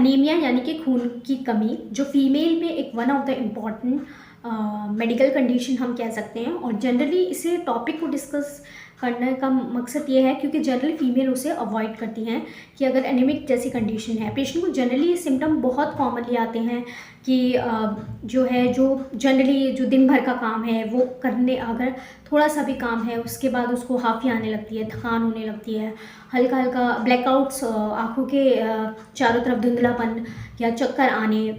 Anaemia यानी कि खून की कमी जो फीमेल में एक one of the important medical condition हम कह सकते हैं। और जनरली इसे टॉपिक को डिस्कस करने का मकसद ये है क्योंकि जनरली फीमेल उसे अवॉइड करती हैं कि अगर एनीमिक जैसी कंडीशन है पेशेंट को जनरली ये सिम्टम बहुत कॉमनली आते हैं कि जो जनरली जो दिन भर का काम है वो करने अगर थोड़ा सा भी काम है उसके बाद उसको हाफी आने लगती है, थकान होने लगती है, हल्का हल्का ब्लैकआउट्स, आँखों के चारों तरफ धुंधलापन या चक्कर आने।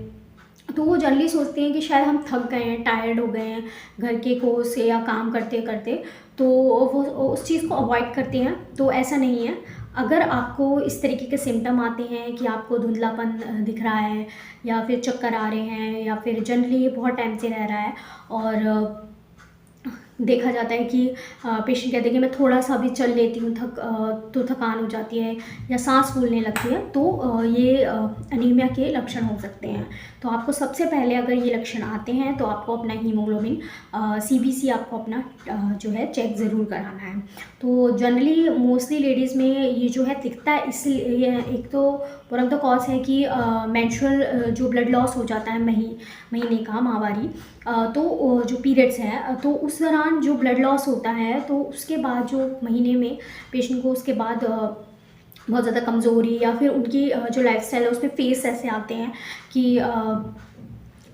तो वो जनरली सोचते हैं कि शायद हम थक गए हैं, टायर्ड हो गए हैं घर के को से या काम करते करते, तो वो उस चीज़ को अवॉइड करते हैं। तो ऐसा नहीं है। अगर आपको इस तरीके के सिम्टम आते हैं कि आपको धुंधलापन दिख रहा है या फिर चक्कर आ रहे हैं या फिर जनरली बहुत टाइम से रह रहा है और देखा जाता है कि पेशेंट कहते हैं कि मैं थोड़ा सा भी चल लेती हूँ तो थकान हो जाती है या सांस फूलने लगती है, तो ये अनीमिया के लक्षण हो सकते हैं। तो आपको सबसे पहले अगर ये लक्षण आते हैं तो आपको अपना हीमोग्लोबिन सीबीसी आपको अपना जो है चेक ज़रूर कराना है। तो जनरली मोस्टली लेडीज़ में ये जो है दिखता है, इसलिए एक तो वन ऑफ द कॉज है कि मेंस्ट्रुअल जो ब्लड लॉस हो जाता है महीने का माहवारी, तो जो पीरियड्स हैं तो उस दौरान जो ब्लड लॉस होता है तो उसके बाद जो महीने में पेशेंट को उसके बाद बहुत ज़्यादा कमज़ोरी या फिर उनकी जो लाइफस्टाइल है उसमें फेस ऐसे आते हैं कि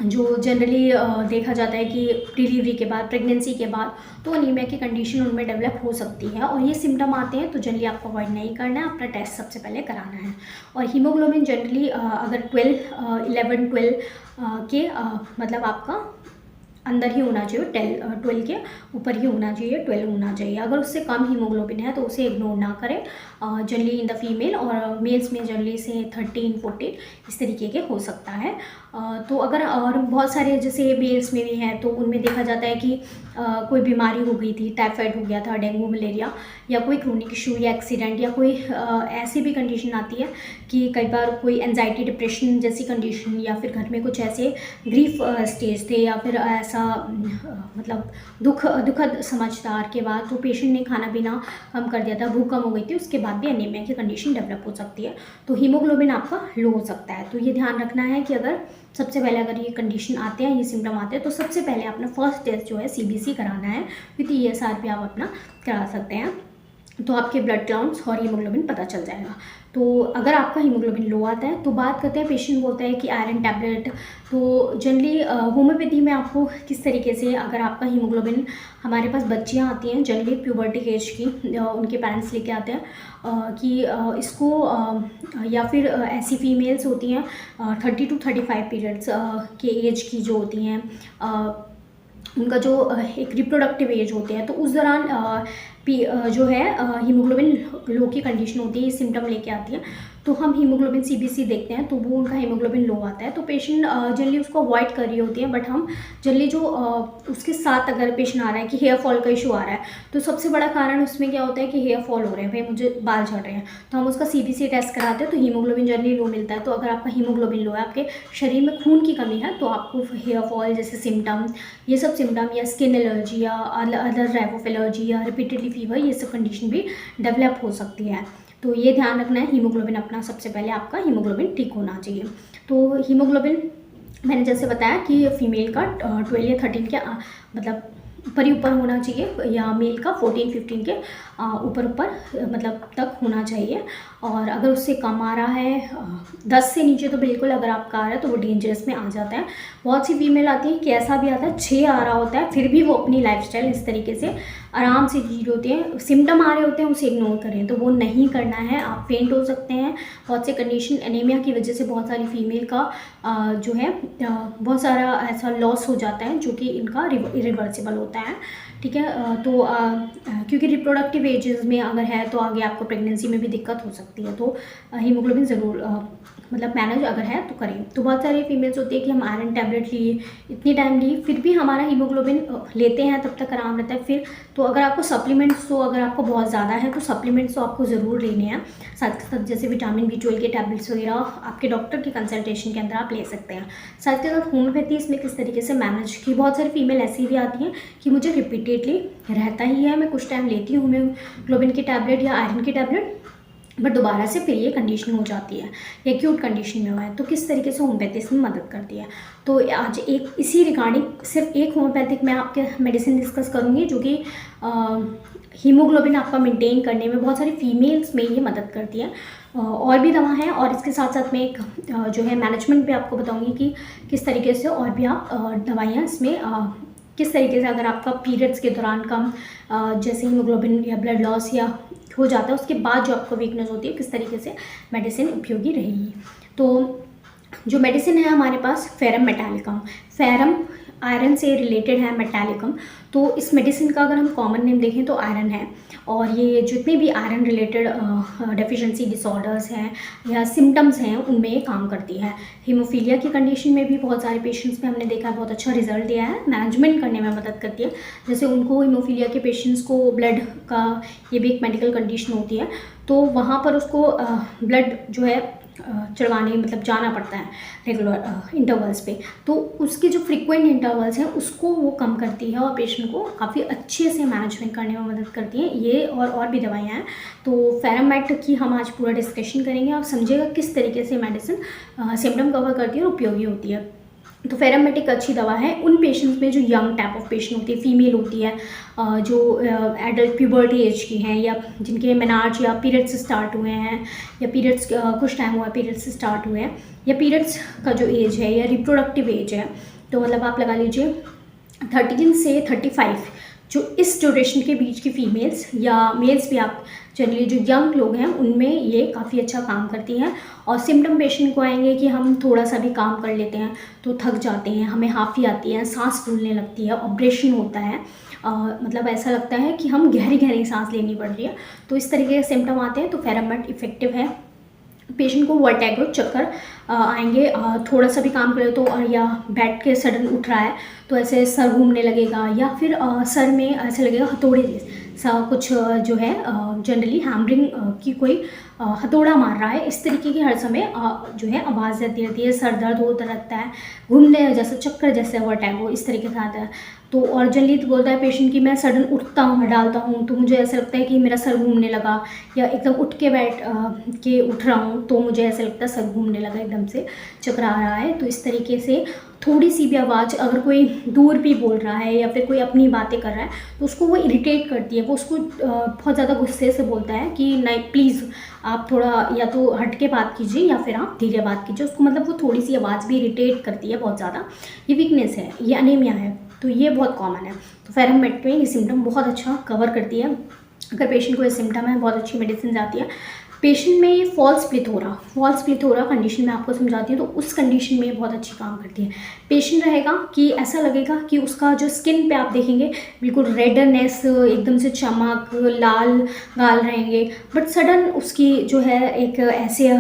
जो जनरली देखा जाता है कि डिलीवरी के बाद, प्रेगनेंसी के बाद तो अनीमिया की कंडीशन उनमें डेवलप हो सकती है और ये सिम्टम आते हैं तो जनरली आपको अवॉइड नहीं करना है, अपना टेस्ट सबसे पहले कराना है। और हीमोग्लोबिन जनरली अगर 11-12 के मतलब आपका अंदर ही होना चाहिए, 12 के ऊपर ही होना चाहिए, 12 होना चाहिए। अगर उससे कम हीमोग्लोबिन है तो उसे इग्नोर ना करें। जनरली इन द फीमेल और मेल्स में जनरली से 13-14 इस तरीके के हो सकता है। तो अगर और बहुत सारे जैसे मेल्स में भी हैं तो उनमें देखा जाता है कि कोई बीमारी हो गई थी, टाइफाइड हो गया था, डेंगू मलेरिया या कोई क्रोनिक इशू या एक्सीडेंट या कोई ऐसी भी कंडीशन आती है कि कई बार कोई एंजाइटी डिप्रेशन जैसी कंडीशन या फिर घर में कुछ ऐसे ग्रीफ स्टेज थे या फिर ऐसा मतलब दुखद समाचार के बाद तो पेशेंट ने खाना पीना कम कर दिया था, भूख कम हो गई थी, उसके बाद भी एनीमिया की कंडीशन डेवलप हो सकती है। तो हीमोग्लोबिन आपका लो हो सकता है। तो ये ध्यान रखना है कि अगर सबसे पहले अगर ये कंडीशन आते हैं, ये सिम्टम आते हैं तो सबसे पहले अपना फर्स्ट टेस्ट जो है सीबीसी कराना है, विद ESR भी आप अपना करा सकते हैं। तो आपके ब्लड काउंट्स और हीमोग्लोबिन पता चल जाएगा। तो अगर आपका हीमोग्लोबिन लो आता है तो बात करते हैं, पेशेंट बोलता है कि आयरन टैबलेट। तो जनरली होम्योपैथी में आपको किस तरीके से, अगर आपका हीमोग्लोबिन, हमारे पास बच्चियां आती हैं जनरली प्यूबर्टी एज की, उनके पेरेंट्स लेके आते हैं कि इसको या फिर ऐसी फीमेल्स होती हैं 30 to 35 पीरियड्स के एज की जो होती हैं, उनका जो एक रिप्रोडक्टिव एज होते हैं तो उस दौरान जो है हीमोग्लोबिन लो की कंडीशन होती है, ये सिम्टम लेके आती है। तो हम हीमोग्लोबिन सीबीसी देखते हैं तो वो उनका हीमोग्लोबिन लो आता है तो पेशेंट जनरली उसको अवॉइड कर रही होती है। बट हम जनरली जो उसके साथ अगर पेशेंट आ रहा है कि हेयर फॉल का इशू आ रहा है तो सबसे बड़ा कारण उसमें क्या होता है कि हेयर फॉल हो रहे हैं, भाई मुझे बाल झड़ रहे हैं, तो हम उसका सीबीसी टेस्ट कराते हैं तो हीमोग्लोबिन जनरली लो मिलता है। तो अगर आपका हीमोग्लोबिन लो है, आपके शरीर में खून की कमी है, तो आपको हेयर फॉल जैसे सिम्टम, ये सब सिम्टम या स्किन एलर्जी या अदर टाइप ऑफ एलर्जी या रिपीटेडली फीवर, ये सब कंडीशन भी डेवलप हो सकती है। तो ये ध्यान रखना है, हीमोग्लोबिन अपना सबसे पहले आपका हीमोग्लोबिन ठीक होना चाहिए। तो हीमोग्लोबिन मैंने जैसे बताया कि फीमेल का 12 या 13 के मतलब ऊपर होना चाहिए या मेल का 14-15 के ऊपर मतलब तक होना चाहिए। और अगर उससे कम आ रहा है 10 से नीचे तो बिल्कुल, अगर आपका आ रहा है तो वो डेंजरस में आ जाता है। बहुत सी फीमेल आती है कि ऐसा भी आता है 6 आ रहा होता है फिर भी वो अपनी लाइफस्टाइल इस तरीके से आराम से जी रही होती हैं, सिम्टम आ रहे होते हैं उसे इग्नोर करें, तो वो नहीं करना है। आप फेंट हो सकते हैं, बहुत से कंडीशन एनीमिया की वजह से बहुत सारी फीमेल का जो है बहुत सारा ऐसा लॉस हो जाता है जो कि इनका इरिवर्सिबल होता है। ठीक है, तो क्योंकि रिप्रोडक्टिव एजेस में अगर है तो आगे आपको प्रेगनेंसी में भी दिक्कत हो सकती है। तो हीमोग्लोबिन ज़रूर मतलब मैनेज अगर है तो करें। तो बहुत सारी फीमेल्स होती है कि हम आयरन टैबलेट लिए, इतनी टाइम लिए, फिर भी हमारा हीमोग्लोबिन लेते हैं तब तक आराम रहता है। फिर तो अगर आपको सप्लीमेंट्स, तो अगर आपको बहुत ज़्यादा है तो सप्लीमेंट्स तो आपको ज़रूर लेने हैं साथ के साथ, जैसे विटामिन B12 के टैबलेट्स वगैरह आपके डॉक्टर की कंसल्टेशन के अंदर आप ले सकते हैं। साथ के साथ होम्योपैथी इसमें किस तरीके से मैनेज की, बहुत सारी फीमेल ऐसी भी आती हैं कि मुझे रिपीटेडली रहता ही है, मैं कुछ टाइम लेती हूँ हीमोग्लोबिन की टैबलेट या आयरन की टैबलेट, बट दोबारा से फिर ये कंडीशन हो जाती है या एक्यूट कंडीशन में हुआ है, तो किस तरीके से होम्योपैथी इसमें मदद करती है। तो आज एक इसी रिगार्डिंग सिर्फ एक होम्योपैथिक मैं आपके मेडिसिन डिस्कस करूँगी जो कि हीमोग्लोबिन आपका मेंटेन करने में बहुत सारी फीमेल्स में ये मदद करती है। और भी दवा हैं, और इसके साथ साथ मैं एक जो है मैनेजमेंट भी आपको बताऊँगी कि किस तरीके से और भी आप दवाइयाँ इसमें किस तरीके से अगर आपका पीरियड्स के दौरान कम जैसे हीमोग्लोबिन या ब्लड लॉस या हो जाता है उसके बाद जो आपको वीकनेस होती है किस तरीके से मेडिसिन उपयोगी रहेगी। तो जो मेडिसिन है हमारे पास फेरम मेटालिकम, फेरम आयरन से रिलेटेड है, मेटालिकम, तो इस मेडिसिन का अगर हम कॉमन नेम देखें तो आयरन है। और ये जितने भी आयरन रिलेटेड डेफिशिएंसी डिसऑर्डर्स हैं या सिम्टम्स हैं उनमें ये काम करती है। हीमोफीलिया की कंडीशन में भी बहुत सारे पेशेंट्स में हमने देखा है बहुत अच्छा रिजल्ट दिया है, मैनेजमेंट करने में मदद करती है। जैसे उनको हीमोफीलिया के पेशेंट्स को ब्लड का, ये भी एक मेडिकल कंडीशन होती है, तो वहाँ पर उसको ब्लड जो है चढ़वाने मतलब जाना पड़ता है रेगुलर इंटरवल्स पे, तो उसके जो फ्रीक्वेंट इंटरवल्स हैं उसको वो कम करती है और पेशेंट को काफ़ी अच्छे से मैनेजमेंट करने में मदद करती है ये। और भी दवाइयाँ हैं, तो फेरामेट की हम आज पूरा डिस्कशन करेंगे, आप समझिएगा किस तरीके से मेडिसिन सिम्टम कवर करती है और उपयोगी होती है। तो फेरामेट एक अच्छी दवा है उन पेशेंट्स में जो यंग टाइप ऑफ पेशेंट होती है, फीमेल होती है, जो एडल्ट प्यूबर्टी एज की हैं या जिनके मेनार्ज या पीरियड्स स्टार्ट हुए हैं या पीरियड्स कुछ टाइम हुआ पीरियड्स स्टार्ट हुए हैं या पीरियड्स का जो एज है या रिप्रोडक्टिव एज है, तो मतलब आप लगा लीजिए 13 से 35, जो इस ड्यूरेशन के बीच की फीमेल्स या मेल्स भी आप जनरली जो यंग लोग हैं उनमें ये काफ़ी अच्छा काम करती हैं। और सिम्टम पेशेंट को आएंगे कि हम थोड़ा सा भी काम कर लेते हैं तो थक जाते हैं, हमें हाफी आती है, सांस फूलने लगती है, ऑब्रेशन होता है, मतलब ऐसा लगता है कि हम गहरी गहरी सांस लेनी पड़ रही है, तो इस तरीके के सिम्टम आते हैं तो फेरामेट इफेक्टिव है। पेशेंट को वर्टिगो चक्कर आएंगे, थोड़ा सा भी काम करे तो, या बैठ के सडन उठ रहा है तो ऐसे सर घूमने लगेगा या फिर सर में ऐसे लगेगा हथौड़े सा कुछ जो है जनरली हैमरिंग की कोई हथौड़ा मार रहा है, इस तरीके की हर समय जो है आवाज़ आती रहती है, सर दर्द होता रहता है, घूमने जैसे चक्कर जैसे वर्टिगो इस तरीके से आता है। तो और जनरली तो बोलता है पेशेंट कि मैं सडन उठता हूँ, मैं डालता हूँ तो मुझे ऐसा लगता है कि मेरा सर घूमने लगा, या एकदम उठ के बैठ के उठ रहा हूँ तो मुझे ऐसा लगता है सर घूमने लगा, एकदम से चकरा रहा है। तो इस तरीके से थोड़ी सी भी आवाज़ अगर कोई दूर भी बोल रहा है या फिर कोई अपनी बातें कर रहा है तो उसको वो इरिटेट करती है, वो उसको बहुत ज़्यादा गुस्से से बोलता है कि नहीं प्लीज़ आप थोड़ा या तो हट के बात कीजिए या फिर आप धीरे बात कीजिए, उसको मतलब वो थोड़ी सी आवाज़ भी इरिटेट करती है बहुत ज़्यादा। ये वीकनेस है, ये अनीमिया है, तो ये बहुत कॉमन है। तो फेरामेट में ये सिम्टम बहुत अच्छा कवर करती है। अगर पेशेंट को ये सिम्टम है बहुत अच्छी मेडिसिन आती है। पेशेंट में ये फॉल्स प्लिथोरा कंडीशन में आपको समझाती हूँ, तो उस कंडीशन में बहुत अच्छी काम करती है। पेशेंट रहेगा कि ऐसा लगेगा कि उसका जो स्किन पे आप देखेंगे बिल्कुल रेडनेस, एकदम से चमक, लाल गाल रहेंगे, बट सडन उसकी जो है एक ऐसे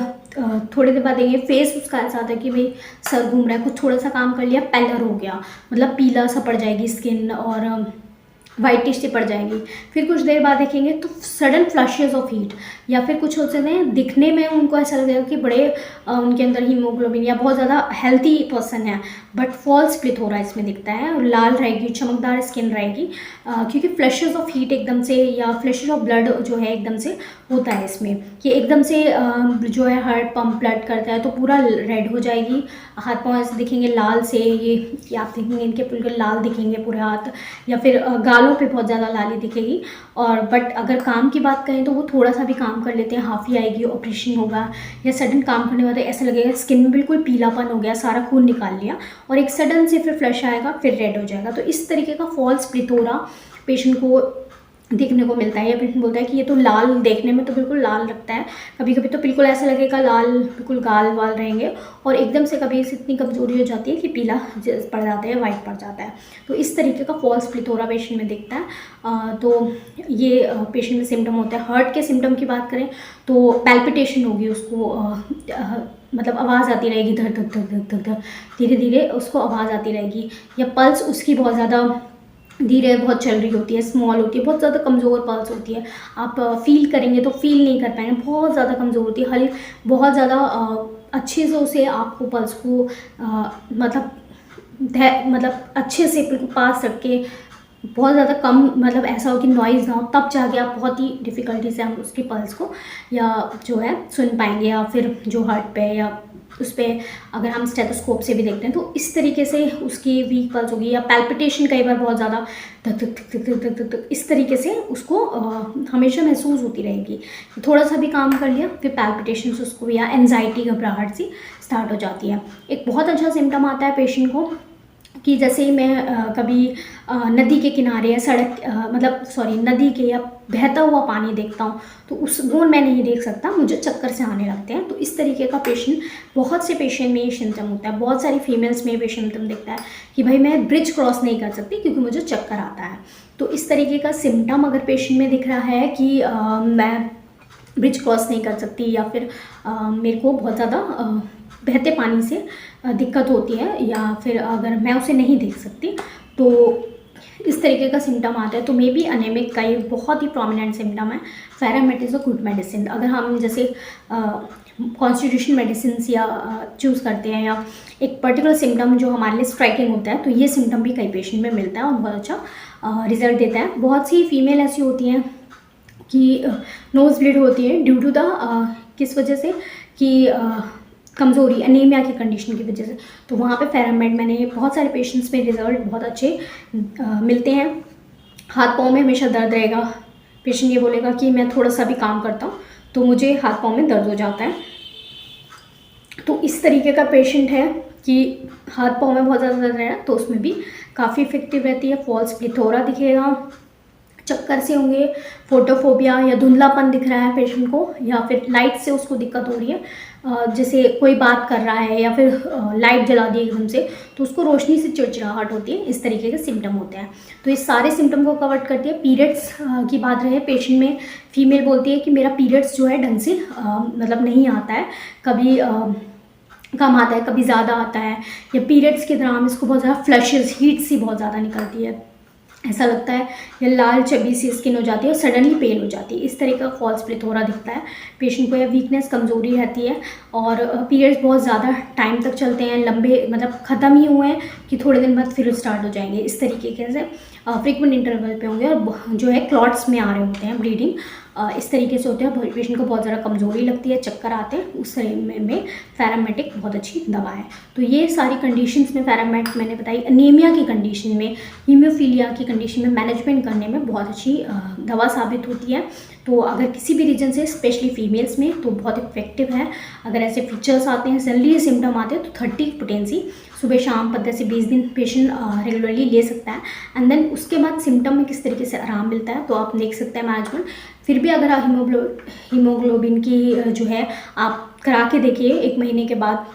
थोड़ी देर बाद देंगे फेस उसका ऐसा आता है कि भाई सर घूम रहा है, कुछ थोड़ा सा काम कर लिया पैलर हो गया, मतलब पीला सा पड़ जाएगी स्किन और वाइटिश सी पड़ जाएगी। फिर कुछ देर बाद देखेंगे तो सडन फ्लशेस ऑफ हीट, या फिर कुछ होते हैं दिखने में उनको ऐसा लगेगा कि बड़े उनके अंदर हीमोग्लोबिन या बहुत ज़्यादा हेल्थी पर्सन है, बट फॉल्स प्लिथोरा इसमें दिखता है और लाल रहेगी, चमकदार स्किन रहेगी, क्योंकि फ्लशेस ऑफ हीट एकदम से या फ्लशेस ऑफ ब्लड जो है एकदम से होता है इसमें, कि एकदम से जो है हार्ट पंप ब्लड करता है तो पूरा रेड हो जाएगी, हाथ पाँव ऐसे दिखेंगे लाल से, ये आप देखेंगे इनके बिल्कुल लाल दिखेंगे पूरे हाथ, या फिर गालों पे बहुत ज़्यादा लाली दिखेगी। और बट अगर काम की बात करें तो वो थोड़ा सा भी काम कर लेते हैं हाफी आएगी, ऑपरेशन होगा या सडन काम करने वाला ऐसा लगेगा स्किन में बिल्कुल पीलापन हो गया, सारा खून निकाल लिया, और एक सडन से फिर फ्लश आएगा, फिर रेड हो जाएगा। तो इस तरीके का फॉल्स प्लिथोरा पेशेंट को देखने को मिलता है, या पेशेंट बोलता है कि ये तो लाल देखने में तो बिल्कुल लाल लगता है, कभी कभी तो बिल्कुल ऐसा लगेगा लाल बिल्कुल गाल वाल रहेंगे, और एकदम से कभी इतनी कमजोरी हो जाती है कि पीला पड़ जाता है, वाइट पड़ जाता है। तो इस तरीके का फॉल्स प्लिथोरा पेशेंट में दिखता है। तो ये पेशेंट में सिम्टम होता है। हार्ट के सिम्टम की बात करें तो पैल्पिटेशन होगी, उसको मतलब आवाज़ आती रहेगी, धक धक धक धक धक धक धीरे धीरे उसको आवाज़ आती रहेगी, या पल्स उसकी बहुत ज़्यादा धीरे बहुत चल रही होती है, स्मॉल होती है, बहुत ज़्यादा कमज़ोर पल्स होती है, आप फील करेंगे तो फील नहीं कर पाएंगे, बहुत ज़्यादा कमज़ोर होती है, हल्की बहुत ज़्यादा अच्छे से उसे आपको पल्स को मतलब अच्छे से बिल्कुल पास रख के बहुत ज़्यादा कम, मतलब ऐसा हो कि नॉइज़ ना हो, तब जाके आप बहुत ही डिफ़िकल्टी से हम उसकी पल्स को या जो है सुन पाएंगे, या फिर जो हार्ट पे या उस पर अगर हम स्टेथोस्कोप से भी देखते हैं तो इस तरीके से उसकी वीक पल्स होगी, या पैल्पिटेशन कई बार बहुत ज़्यादा धक धक धक धक धक धक धक इस तरीके से उसको हमेशा महसूस होती रहेगी। थोड़ा सा भी काम कर लिया फिर पैल्पिटेशन उसको, या एनजाइटी घबराहट सी स्टार्ट हो जाती है। एक बहुत अच्छा सिम्टम आता है पेशेंट को कि जैसे ही मैं कभी नदी के किनारे या सड़क मतलब सॉरी नदी के या बहता हुआ पानी देखता हूँ तो उस वो मैं नहीं देख सकता, मुझे चक्कर से आने लगते हैं। तो इस तरीके का पेशेंट, बहुत से पेशेंट में ये सिम्टम होता है, बहुत सारी फीमेल्स में ये सिम्टम दिखता है कि भाई मैं ब्रिज क्रॉस नहीं कर सकती क्योंकि मुझे चक्कर आता है। तो इस तरीके का सिम्टम अगर पेशेंट में दिख रहा है कि मैं ब्रिज क्रॉस नहीं कर सकती, या फिर मेरे को बहुत ज़्यादा बहते पानी से दिक्कत होती है, या फिर अगर मैं उसे नहीं देख सकती, तो इस तरीके का सिम्टम आता है, तो मे बी अनेमिक का एक बहुत ही प्रोमिनेंट सिम्टम है। फेरामेट इज़ अ गुड मेडिसिन। अगर हम जैसे कॉन्स्टिट्यूशन मेडिसिन या चूज़ करते हैं, या एक पर्टिकुलर सिम्टम जो हमारे लिए स्ट्राइकिंग होता है, तो ये सिम्टम भी कई पेशेंट में मिलता है और बहुत अच्छा रिजल्ट देता है। बहुत सी फीमेल ऐसी होती हैं कि नोज़ ब्लीड होती है ड्यू टू द किस वजह से कि कमज़ोरी, अनीमिया की कंडीशन की वजह से, तो वहाँ पे फेरामेट मैंने बहुत सारे पेशेंट्स में रिज़ल्ट बहुत अच्छे मिलते हैं। हाथ पाँव में हमेशा दर्द रहेगा, पेशेंट ये बोलेगा कि मैं थोड़ा सा भी काम करता हूँ तो मुझे हाथ पाँव में दर्द हो जाता है। तो इस तरीके का पेशेंट है कि हाथ पाँव में बहुत ज़्यादा दर्द रहा है, तो उसमें भी काफ़ी इफेक्टिव रहती है। फॉल्स प्लेथोरा दिखेगा, चक्कर से होंगे, फोटोफोबिया या धुंधलापन दिख रहा है पेशेंट को, या फिर लाइट से उसको दिक्कत हो रही है, जैसे कोई बात कर रहा है या फिर लाइट जला दी एकदम से तो उसको रोशनी से चिड़चिड़ाहट होती है। इस तरीके के सिम्टम होते हैं। तो इस सारे सिम्टम को कवर करती है। पीरियड्स की बात रहे, पेशेंट में फीमेल बोलती है कि मेरा पीरियड्स जो है ढंग से मतलब नहीं आता है, कभी कम आता है, कभी ज़्यादा आता है, या पीरियड्स के दौरान इसको बहुत ज़्यादा फ्लशेस, हीट सी बहुत ज़्यादा निकलती है, ऐसा लगता है, या लाल चबी सी स्किन हो जाती है और सडनली पेन हो जाती है। इस तरह का फॉल्स प्लेथोरा दिखता है पेशेंट को, या वीकनेस, कमज़ोरी रहती है, और पीरियड्स बहुत ज़्यादा टाइम तक चलते हैं, लंबे मतलब ख़त्म ही हुए हैं कि थोड़े दिन बाद फिर स्टार्ट हो जाएंगे। इस तरीके से फ्रीक्वेंट इंटरवल पे होंगे, और जो है क्लॉट्स में आ रहे होते हैं, ब्लीडिंग इस तरीके से होते हैं। पेशेंट को बहुत ज़्यादा कमज़ोरी लगती है, चक्कर आते हैं, उस तरह में फेरामेटिक बहुत अच्छी दवा है। तो ये सारी कंडीशंस में फेरामेट मैंने बताई। अनीमिया की कंडीशन में, हीमोफीलिया की कंडीशन में मैनेजमेंट करने में बहुत अच्छी दवा साबित होती है। तो अगर किसी भी रीजन से, स्पेशली फीमेल्स में, तो बहुत इफेक्टिव है। अगर ऐसे फीचर्स आते हैं, सडनली सिम्टम आते हैं, तो 30 पोटेंसी सुबह शाम 15 से 20 दिन पेशेंट रेगुलरली ले सकता है। एंड देन उसके बाद सिम्टम में किस तरीके से आराम मिलता है तो आप देख सकते हैं मैनेजमेंट। फिर भी अगर हीमोग्लोबिन की जो है आप करा के देखिए 1 महीने के बाद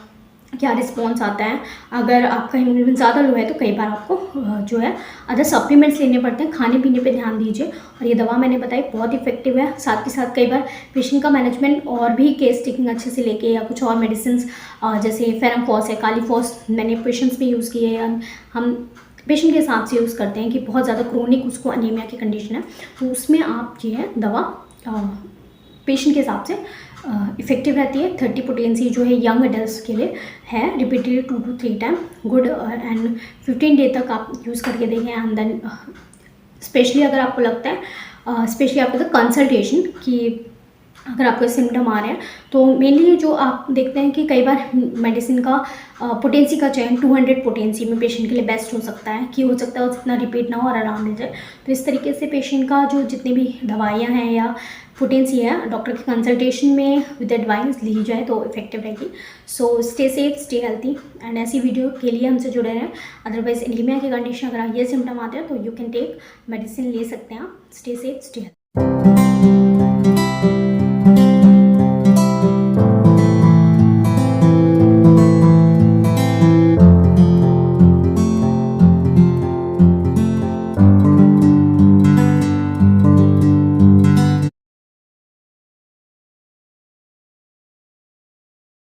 क्या रिस्पॉन्स आता है। अगर आपका हीमोग्लोबिन ज़्यादा लो है तो कई बार आपको जो है अदर सप्लीमेंट्स लेने पड़ते हैं। खाने पीने पे ध्यान दीजिए, और ये दवा मैंने बताई बहुत इफेक्टिव है। साथ के साथ कई बार पेशेंट का मैनेजमेंट और भी केस टेकिंग अच्छे से लेके, या कुछ और मेडिसिन जैसे फेरामफॉस है, कालीफॉस मैंने पेशेंट्स में यूज़ किए हैं। हम पेशेंट के हिसाब से यूज़ करते हैं कि बहुत ज़्यादा क्रोनिक उसको अनीमिया की कंडीशन है, तो उसमें आप जो है दवा पेशेंट के हिसाब से इफेक्टिव रहती है। 30 पोटेंसी जो है यंग एडल्ट के लिए है, repeated 2 to 3 time good, and 15 day तक आप यूज़ करके देखें। एंड देन स्पेशली अगर आपको लगता है, स्पेशली आपको कंसल्टेशन कि अगर आपको सिम्टम आ रहे हैं, तो मेनली जो आप देखते हैं कि कई बार मेडिसिन का पोटेंसी का चयन 200 पोटेंसी में पेशेंट के लिए बेस्ट हो सकता है, कि हो सकता है जितना रिपीट ना हो और आराम मिल जाए। तो इस तरीके से पेशेंट का जो जितनी भी दवाइयाँ हैं या पोटेंसी है, डॉक्टर की कंसल्टेशन में विद एडवाइस ली जाए तो इफेक्टिव रहेगी। So stay safe, stay healthy, and ऐसी वीडियो के लिए हमसे जुड़े रहें। अदरवाइज एनीमिया की कंडीशन अगर ये सिम्टम आते हैं तो यू कैन टेक मेडिसिन, ले सकते हैं आप। Stay safe, stay healthy.